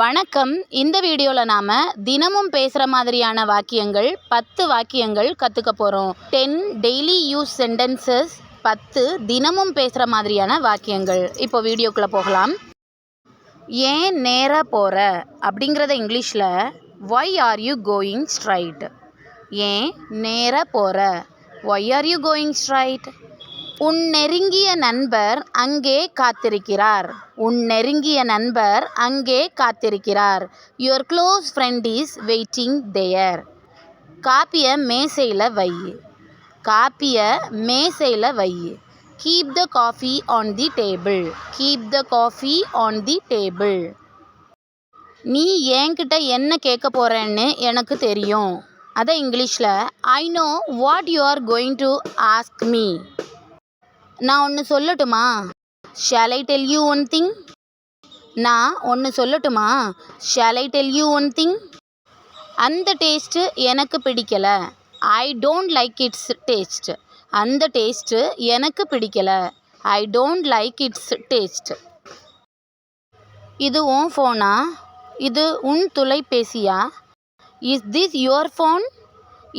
வணக்கம். இந்த வீடியோவில் நாம் தினமும் பேசுகிற மாதிரியான வாக்கியங்கள் 10 வாக்கியங்கள் கற்றுக்க போகிறோம். 10 டெய்லி யூஸ் சென்டென்சஸ், 10 தினமும் பேசுகிற மாதிரியான வாக்கியங்கள். இப்போ வீடியோக்குள்ளே போகலாம். ஏன் நேராக போகிற அப்படிங்கிறத இங்கிலீஷில் why are you going straight? ஏன் நேராக போகிற, why are you going straight? உன் நெருங்கிய நண்பர் அங்கே காத்திருக்கிறார். உன் நெருங்கிய நண்பர் அங்கே காத்திருக்கிறார். Your close friend is waiting there. காப்பியை மேசையில் வை. காப்பியை மேசையில் வை. Keep the coffee on the table. Keep the coffee on the table. நீ என்கிட்ட என்ன கேட்க போகிறேன்னு எனக்கு தெரியும். அதை இங்கிலீஷில் I know what you are going to ask me. நான் ஒன்று சொல்லட்டுமா? Shall I tell you one thing? நான் ஒன்று சொல்லட்டுமா? Shall I tell you one thing? அந்த டேஸ்ட்டு எனக்கு பிடிக்கலை. I don't like its taste. அந்த டேஸ்ட்டு எனக்கு பிடிக்கலை. I don't like its taste. இது உன் ஃபோனா? இது உன் தொலைபேசியா? Is this your phone?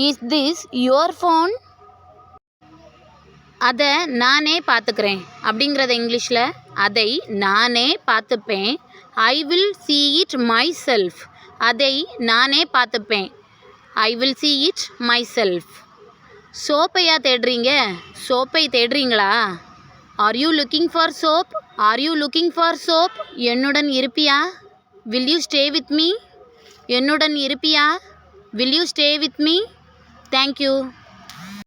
Is this your phone? அதை நானே பார்த்துக்கிறேன் அப்படிங்கிறத இங்கிலீஷில் அதை நானே பார்த்துப்பேன். I will see it myself. அதை நானே பார்த்துப்பேன். I will see it myself. சோப்பையா தேடுறீங்க? சோப்பை தேடுறீங்களா? Are you looking for soap? Are you looking for soap? என்னுடன் இருப்பியா? Will you stay with me? என்னுடன் இருப்பியா? Will you stay with me? Thank you.